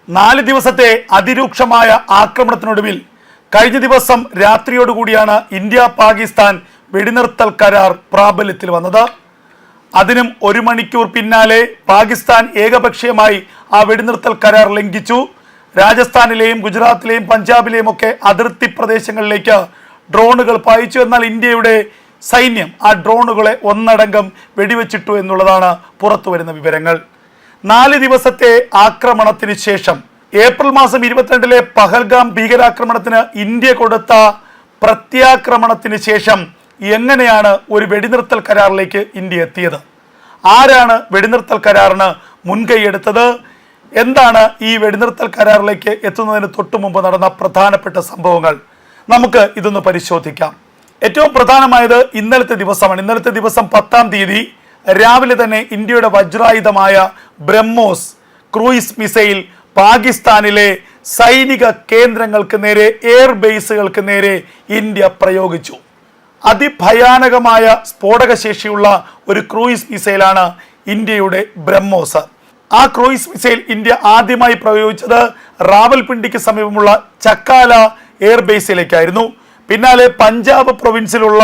4 ദിവസത്തെ അതിരൂക്ഷമായ ആക്രമണത്തിനൊടുവിൽ കഴിഞ്ഞ ദിവസം രാത്രിയോടുകൂടിയാണ് ഇന്ത്യ പാകിസ്ഥാൻ വെടിനിർത്തൽ കരാർ പ്രാബല്യത്തിൽ വന്നത്. അതിനും 1 മണിക്കൂർ പിന്നാലെ പാകിസ്ഥാൻ ഏകപക്ഷീയമായി ആ വെടിനിർത്തൽ കരാർ ലംഘിച്ചു. രാജസ്ഥാനിലെയും ഗുജറാത്തിലെയും പഞ്ചാബിലെയും ഒക്കെ അതിർത്തി പ്രദേശങ്ങളിലേക്ക് ഡ്രോണുകൾ പായിച്ചു. എന്നാൽ ഇന്ത്യയുടെ സൈന്യം ആ ഡ്രോണുകളെ ഒന്നടങ്കം വെടിവെച്ചിട്ടു എന്നുള്ളതാണ് പുറത്തു വരുന്ന വിവരങ്ങൾ. 4 ദിവസത്തെ ആക്രമണത്തിന് ശേഷം ഏപ്രിൽ മാസം 22 പഹൽഗാം ഭീകരാക്രമണത്തിന് ഇന്ത്യ കൊടുത്ത പ്രത്യാക്രമണത്തിന് ശേഷം എങ്ങനെയാണ് ഒരു വെടിനിർത്തൽ കരാറിലേക്ക് ഇന്ത്യ എത്തിയത്? ആരാണ് വെടിനിർത്തൽ കരാറിന് മുൻകൈയെടുത്തത്? എന്താണ് ഈ വെടിനിർത്തൽ കരാറിലേക്ക് എത്തുന്നതിന് തൊട്ടു മുമ്പ് നടന്ന പ്രധാനപ്പെട്ട സംഭവങ്ങൾ? നമുക്ക് ഇതൊന്ന് പരിശോധിക്കാം. ഏറ്റവും പ്രധാനമായത് ഇന്നലത്തെ ദിവസമാണ്. ഇന്നലത്തെ ദിവസം 10-ാം തീയതി രാവിലെ തന്നെ ഇന്ത്യയുടെ വജ്രായുധമായ ബ്രഹ്മോസ് ക്രൂയിസ് മിസൈൽ പാകിസ്ഥാനിലെ സൈനിക കേന്ദ്രങ്ങൾക്ക് നേരെ, എയർ ബേസുകൾക്ക് നേരെ ഇന്ത്യ പ്രയോഗിച്ചു. അതിഭയാനകമായ സ്ഫോടക ശേഷിയുള്ള ഒരു ക്രൂയിസ് മിസൈലാണ് ഇന്ത്യയുടെ ബ്രഹ്മോസ്. ആ ക്രൂയിസ് മിസൈൽ ഇന്ത്യ ആദ്യമായി പ്രയോഗിച്ചത് റാവൽപിണ്ടിക്ക് സമീപമുള്ള ചക്കാല എയർ ബേസിലേക്കായിരുന്നു. പിന്നാലെ പഞ്ചാബ് പ്രൊവിൻസിലുള്ള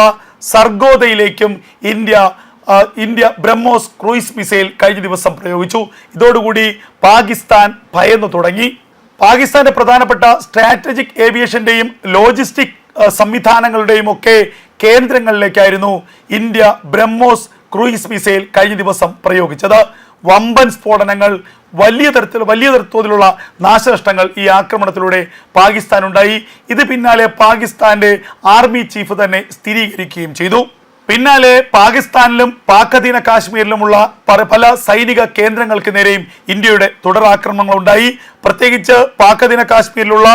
സർഗോദയിലേക്കും ഇന്ത്യ ബ്രഹ്മോസ് ക്രൂയിസ് മിസൈൽ കഴിഞ്ഞ ദിവസം പ്രയോഗിച്ചു. ഇതോടുകൂടി പാകിസ്ഥാൻ ഭയന്നു തുടങ്ങി. പാകിസ്ഥാന്റെ പ്രധാനപ്പെട്ട സ്ട്രാറ്റജിക് ഏവിയേഷന്റെയും ലോജിസ്റ്റിക് സംവിധാനങ്ങളുടെയും ഒക്കെ കേന്ദ്രങ്ങളിലേക്കായിരുന്നു ഇന്ത്യ ബ്രഹ്മോസ് ക്രൂയിസ് മിസൈൽ കഴിഞ്ഞ ദിവസം പ്രയോഗിച്ചത്. വമ്പൻ സ്ഫോടനങ്ങൾ, വലിയ തോതിലുള്ള നാശനഷ്ടങ്ങൾ ഈ ആക്രമണത്തിലൂടെ പാകിസ്ഥാൻ ഉണ്ടായി. ഇത് പിന്നാലെ പാകിസ്ഥാന്റെ ആർമി ചീഫ് തന്നെ സ്ഥിരീകരിക്കുകയും ചെയ്തു. പിന്നാലെ പാകിസ്ഥാനിലും പാക്-അധീന കാശ്മീരിലുമുള്ള പല സൈനിക കേന്ദ്രങ്ങൾക്ക് നേരെയും ഇന്ത്യയുടെ തുടരാക്രമണങ്ങൾ ഉണ്ടായി. പ്രത്യേകിച്ച് പാക്-അധീന കാശ്മീരിലുള്ള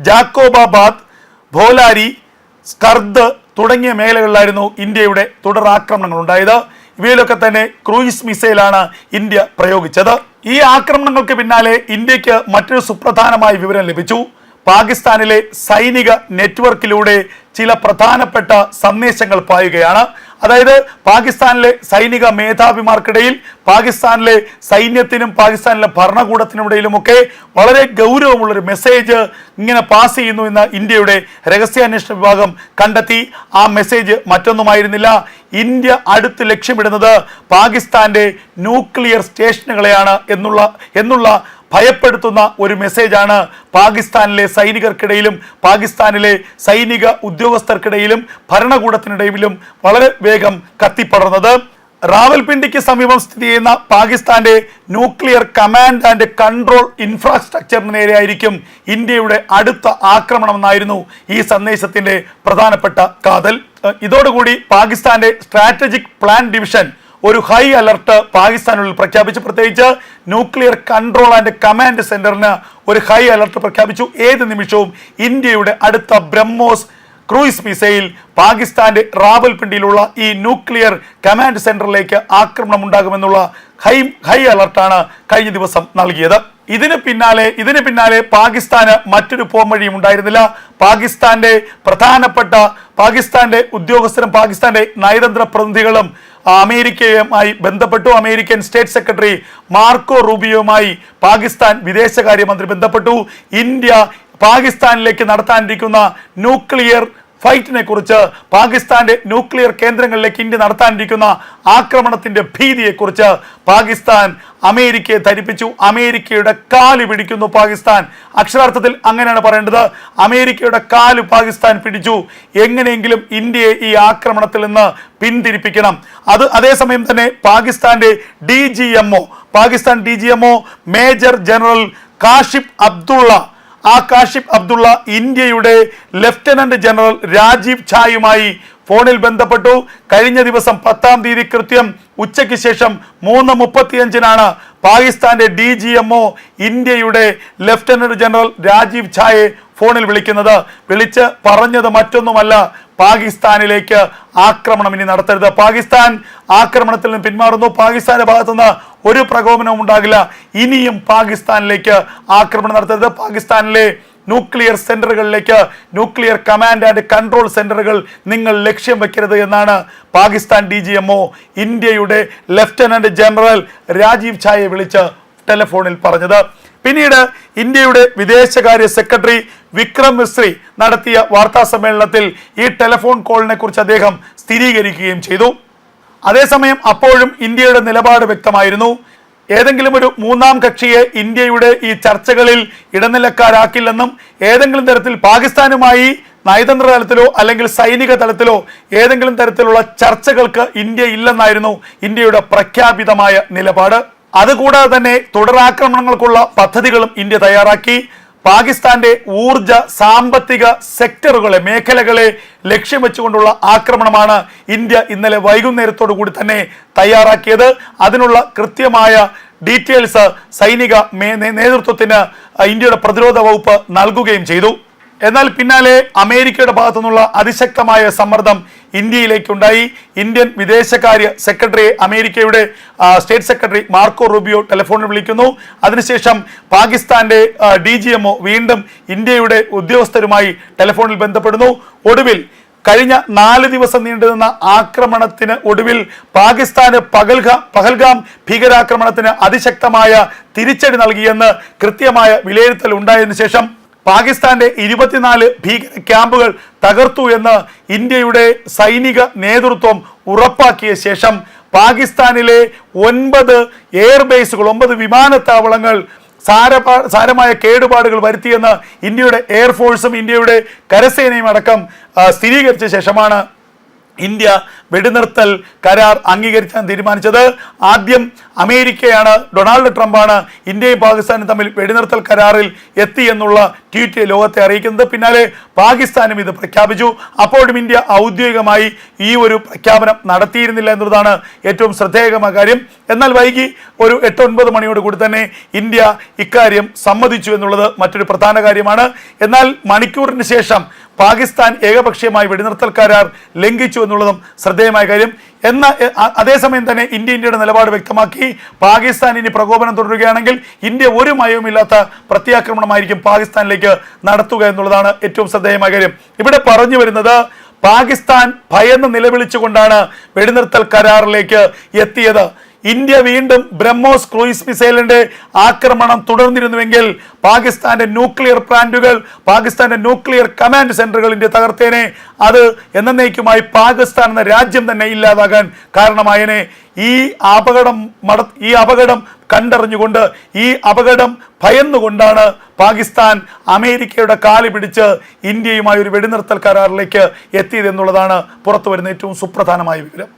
ജാക്കോബാബാദ്, ഭോലാരി, സ്കർദ് തുടങ്ങിയ മേഖലകളിലായിരുന്നു ഇന്ത്യയുടെ തുടരാക്രമണങ്ങൾ ഉണ്ടായത്. ഇവയിലൊക്കെ തന്നെ ക്രൂയിസ് മിസൈലാണ് ഇന്ത്യ പ്രയോഗിച്ചത്. ഈ ആക്രമണങ്ങൾക്ക് പിന്നാലെ ഇന്ത്യക്ക് മറ്റൊരു സുപ്രധാനമായ വിവരം ലഭിച്ചു. പാകിസ്ഥാനിലെ സൈനിക നെറ്റ്വർക്കിലൂടെ ചില പ്രധാനപ്പെട്ട സന്ദേശങ്ങൾ പായുകയാണ്. അതായത് പാകിസ്ഥാനിലെ സൈനിക മേധാവിമാർക്കിടയിൽ, പാകിസ്ഥാനിലെ സൈന്യത്തിനും പാകിസ്ഥാനിലെ ഭരണകൂടത്തിനുമിടയിലുമൊക്കെ വളരെ ഗൗരവമുള്ളൊരു മെസ്സേജ് ഇങ്ങനെ പാസ് ചെയ്യുന്നു എന്ന് ഇന്ത്യയുടെ രഹസ്യാന്വേഷണ വിഭാഗം കണ്ടെത്തി. ആ മെസ്സേജ് മറ്റൊന്നുമായിരുന്നില്ല. ഇന്ത്യ അടുത്ത് ലക്ഷ്യമിടുന്നത് പാകിസ്ഥാന്റെ ന്യൂക്ലിയർ സ്റ്റേഷനുകളെയാണ് എന്നുള്ള ഭയപ്പെടുത്തുന്ന ഒരു മെസ്സേജാണ് പാകിസ്ഥാനിലെ സൈനികർക്കിടയിലും പാകിസ്ഥാനിലെ സൈനിക ഉദ്യോഗസ്ഥർക്കിടയിലും ഭരണകൂടത്തിനിടയിലും വളരെ വേഗം കത്തിപ്പടർന്നത്. റാവൽപിണ്ടിക്ക് സമീപം സ്ഥിതി ചെയ്യുന്ന പാകിസ്ഥാന്റെ ന്യൂക്ലിയർ കമാൻഡ് ആൻഡ് കൺട്രോൾ ഇൻഫ്രാസ്ട്രക്ചറിന് നേരെയായിരിക്കും ഇന്ത്യയുടെ അടുത്ത ആക്രമണമെന്നായിരുന്നു ഈ സന്ദേശത്തിന്റെ പ്രധാനപ്പെട്ട കാതൽ. ഇതോടുകൂടി പാകിസ്ഥാന്റെ സ്ട്രാറ്റജിക് പ്ലാൻ ഡിവിഷൻ ഒരു ഹൈ അലർട്ട് പാകിസ്ഥാനുള്ളിൽ പ്രഖ്യാപിച്ചു. പ്രത്യേകിച്ച് ന്യൂക്ലിയർ കൺട്രോൾ ആൻഡ് കമാൻഡ് സെന്ററിന് ഒരു ഹൈ അലർട്ട് പ്രഖ്യാപിച്ചു. ഏത് നിമിഷവും ഇന്ത്യയുടെ അടുത്ത ബ്രഹ്മോസ് ക്രൂയിസ് മിസൈൽ പാകിസ്ഥാന്റെ റാവൽപിണ്ടിയിലുള്ള ഈ ന്യൂക്ലിയർ കമാൻഡ് സെന്ററിലേക്ക് ആക്രമണം ഉണ്ടാകുമെന്നുള്ള ഹൈ അലർട്ടാണ് കഴിഞ്ഞ ദിവസം നൽകിയത്. ഇതിന് പിന്നാലെ പാകിസ്ഥാന് മറ്റൊരു പോംവഴിയും ഉണ്ടായിരുന്നില്ല. പാകിസ്ഥാന്റെ ഉദ്യോഗസ്ഥരും പാകിസ്ഥാന്റെ നയതന്ത്ര പ്രതിനിധികളും അമേരിക്കയുമായി ബന്ധപ്പെട്ടു. അമേരിക്കൻ സ്റ്റേറ്റ് സെക്രട്ടറി മാർക്കോ റൂബിയോയുമായി പാകിസ്ഥാൻ വിദേശകാര്യമന്ത്രി ബന്ധപ്പെട്ടു. ഇന്ത്യ പാകിസ്ഥാനിലേക്ക് നടത്താനിരിക്കുന്ന ന്യൂക്ലിയർ ഫൈറ്റിനെ കുറിച്ച്, പാകിസ്ഥാന്റെ ന്യൂക്ലിയർ കേന്ദ്രങ്ങളിലേക്ക് ഇന്ത്യ നടത്താനിരിക്കുന്ന ആക്രമണത്തിന്റെ ഭീതിയെക്കുറിച്ച് പാകിസ്ഥാൻ അമേരിക്കയെ ധരിപ്പിച്ചു. അമേരിക്കയുടെ കാല് പിടിക്കുന്നു പാകിസ്ഥാൻ. അക്ഷരാർത്ഥത്തിൽ അങ്ങനെയാണ് പറയേണ്ടത്. അമേരിക്കയുടെ കാല് പാകിസ്ഥാൻ പിടിച്ചു. എങ്ങനെയെങ്കിലും ഇന്ത്യയെ ഈ ആക്രമണത്തിൽ നിന്ന് പിന്തിരിപ്പിക്കണം. അതേസമയം തന്നെ Pakistan DGMO major general Kashif Abdullah ഇന്ത്യയുടെ ലഫ്റ്റനന്റ് ജനറൽ രാജീവ് ഝായുമായി ഫോണിൽ ബന്ധപ്പെട്ടു. കഴിഞ്ഞ ദിവസം 10-ാം തീയതി കൃത്യം ഉച്ചയ്ക്ക് ശേഷം 3:35 പാകിസ്ഥാന്റെ DGMO ഇന്ത്യയുടെ ലഫ്റ്റനന്റ് ജനറൽ രാജീവ് ഝായെ ഫോണിൽ വിളിച്ച് പറഞ്ഞത് മറ്റൊന്നുമല്ല, പാകിസ്ഥാനിലേക്ക് ആക്രമണം ഇനി നടത്തരുത്. പാകിസ്ഥാൻ ആക്രമണത്തിൽ നിന്ന് പിന്മാറുന്നു. പാകിസ്ഥാന്റെ ഭാഗത്തുനിന്ന് ഒരു പ്രകോപനവും ഉണ്ടാകില്ല. ഇനിയും പാകിസ്ഥാനിലേക്ക് ആക്രമണം നടത്തരുത്. പാകിസ്ഥാനിലെ ന്യൂക്ലിയർ സെന്ററുകളിലേക്ക്, ന്യൂക്ലിയർ കമാൻഡ് ആൻഡ് കൺട്രോൾ സെന്ററുകൾ നിങ്ങൾ ലക്ഷ്യം വെക്കരുത് എന്നാണ് പാകിസ്ഥാൻ DGMO ഇന്ത്യയുടെ ലഫ്റ്റനന്റ് ജനറൽ രാജീവ് ഝായെ വിളിച്ച് ടെലിഫോണിൽ പറഞ്ഞത്. പിന്നീട് ഇന്ത്യയുടെ വിദേശകാര്യ സെക്രട്ടറി വിക്രം മിശ്രി നടത്തിയ വാർത്താ സമ്മേളനത്തിൽ ഈ ടെലിഫോൺ കോളിനെ കുറിച്ച് അദ്ദേഹം സ്ഥിരീകരിക്കുകയും ചെയ്തു. അതേസമയം അപ്പോഴും ഇന്ത്യയുടെ നിലപാട് വ്യക്തമായിരുന്നു. ഏതെങ്കിലും ഒരു മൂന്നാം കക്ഷിയെ ഇന്ത്യയുടെ ഈ ചർച്ചകളിൽ ഇടനിലക്കാരാക്കില്ലെന്നും ഏതെങ്കിലും തരത്തിൽ പാകിസ്ഥാനുമായി നയതന്ത്ര തലത്തിലോ അല്ലെങ്കിൽ സൈനിക തലത്തിലോ ഏതെങ്കിലും തരത്തിലുള്ള ചർച്ചകൾക്ക് ഇന്ത്യ ഇല്ലെന്നായിരുന്നു ഇന്ത്യയുടെ പ്രഖ്യാപിതമായ നിലപാട്. അതുകൂടാതെ തന്നെ തുടരാക്രമണങ്ങൾക്കുള്ള പദ്ധതികളും ഇന്ത്യ തയ്യാറാക്കി. പാകിസ്ഥാന്റെ ഊർജ സാമ്പത്തിക സെക്ടറുകളെ മേഖലകളെ ലക്ഷ്യം വെച്ചുകൊണ്ടുള്ള ആക്രമണമാണ് ഇന്ത്യ ഇന്നലെ വൈകുന്നേരത്തോടു കൂടി തന്നെ തയ്യാറാക്കിയത്. അതിനുള്ള കൃത്യമായ ഡീറ്റെയിൽസ് സൈനിക നേതൃത്വത്തിന് ഇന്ത്യയുടെ പ്രതിരോധ വകുപ്പ് നൽകുകയും ചെയ്തു. എന്നാൽ പിന്നാലെ അമേരിക്കയുടെ ഭാഗത്തു നിന്നുള്ള അതിശക്തമായ സമ്മർദ്ദം ഇന്ത്യയിലേക്കുണ്ടായി. ഇന്ത്യൻ വിദേശകാര്യ സെക്രട്ടറിയെ അമേരിക്കയുടെ സ്റ്റേറ്റ് സെക്രട്ടറി മാർക്കോ റൂബിയോ ടെലിഫോണിൽ വിളിക്കുന്നു. അതിനുശേഷം പാകിസ്ഥാന്റെ DGMO വീണ്ടും ഇന്ത്യയുടെ ഉദ്യോഗസ്ഥരുമായി ടെലിഫോണിൽ ബന്ധപ്പെടുന്നു. ഒടുവിൽ കഴിഞ്ഞ 4 ദിവസം നീണ്ടുനിന്ന ആക്രമണത്തിന് ഒടുവിൽ പാകിസ്ഥാന് പഹൽഗാം ഭീകരാക്രമണത്തിന് അതിശക്തമായ തിരിച്ചടി നൽകിയെന്ന് കൃത്യമായ വിലയിരുത്തൽ ഉണ്ടായതിനു ശേഷം പാകിസ്ഥാന്റെ 24 ഭീകര ക്യാമ്പുകൾ തകർത്തു എന്ന് ഇന്ത്യയുടെ സൈനിക നേതൃത്വം ഉറപ്പാക്കിയ ശേഷം പാകിസ്ഥാനിലെ 9 എയർബേസുകൾ 9 വിമാനത്താവളങ്ങൾ സാരമായ കേടുപാടുകൾ വരുത്തിയെന്ന് ഇന്ത്യയുടെ എയർഫോഴ്സും ഇന്ത്യയുടെ കരസേനയും അടക്കം സ്ഥിരീകരിച്ച ശേഷമാണ് ഇന്ത്യ വെടിനിർത്തൽ കരാർ അംഗീകരിക്കാൻ തീരുമാനിച്ചത്. ആദ്യം അമേരിക്കയാണ്, ഡൊണാൾഡ് ട്രംപാണ് ഇന്ത്യയും പാകിസ്ഥാനും തമ്മിൽ വെടിനിർത്തൽ കരാറിൽ എത്തി എന്നുള്ള ട്വീറ്റ് ലോകത്തെ അറിയിക്കുന്നത്. പിന്നാലെ പാകിസ്ഥാനും ഇത് പ്രഖ്യാപിച്ചു. അപ്പോഴും ഇന്ത്യ ഔദ്യോഗികമായി ഈ ഒരു പ്രഖ്യാപനം നടത്തിയിരുന്നില്ല എന്നുള്ളതാണ് ഏറ്റവും ശ്രദ്ധേയമായ കാര്യം. എന്നാൽ വൈകി ഒരു 8-9 മണിയോട് കൂടി തന്നെ ഇന്ത്യ ഇക്കാര്യം സമ്മതിച്ചു എന്നുള്ളത് മറ്റൊരു പ്രധാന കാര്യമാണ്. എന്നാൽ മണിക്കൂറിന് ശേഷം പാകിസ്ഥാൻ ഏകപക്ഷീയമായി വെടിനിർത്തൽ കരാർ ലംഘിച്ചു എന്നുള്ളതും ശ്രദ്ധേയമായ കാര്യം. അതേസമയം തന്നെ ഇന്ത്യയുടെ നിലപാട് വ്യക്തമാക്കി. പാകിസ്ഥാൻ ഇനി പ്രകോപനം തുടരുകയാണെങ്കിൽ ഇന്ത്യ ഒരു മയവുമില്ലാത്ത പ്രത്യാക്രമണമായിരിക്കും പാകിസ്ഥാനിലേക്ക് നടത്തുക എന്നുള്ളതാണ് ഏറ്റവും ശ്രദ്ധേയമായ കാര്യം. ഇവിടെ പറഞ്ഞു വരുന്നത് പാകിസ്ഥാൻ ഭയന്ന് നിലവിളിച്ചുകൊണ്ടാണ് വെടിനിർത്തൽ കരാറിലേക്ക് എത്തിയത്. ഇന്ത്യ വീണ്ടും ബ്രഹ്മോസ് ക്രൂയിസ് മിസൈലിന്റെ ആക്രമണം തുടർന്നിരുന്നുവെങ്കിൽ പാകിസ്ഥാന്റെ ന്യൂക്ലിയർ പ്ലാന്റുകൾ, പാകിസ്ഥാന്റെ ന്യൂക്ലിയർ കമാൻഡ് സെന്ററുകൾ ഇന്ത്യ തകർത്തേനെ. അത് എന്നേക്കുമായി പാകിസ്ഥാൻ എന്ന രാജ്യം തന്നെ ഇല്ലാതാകാൻ കാരണമായനെ. ഈ അപകടം കണ്ടറിഞ്ഞുകൊണ്ട്, ഈ അപകടം ഭയന്നുകൊണ്ടാണ് പാകിസ്ഥാൻ അമേരിക്കയുടെ കാല് പിടിച്ച് ഇന്ത്യയുമായി ഒരു വെടിനിർത്തൽ കരാറിലേക്ക് എത്തിയതെന്നുള്ളതാണ് പുറത്തു വരുന്ന ഏറ്റവും സുപ്രധാനമായ വിവരം.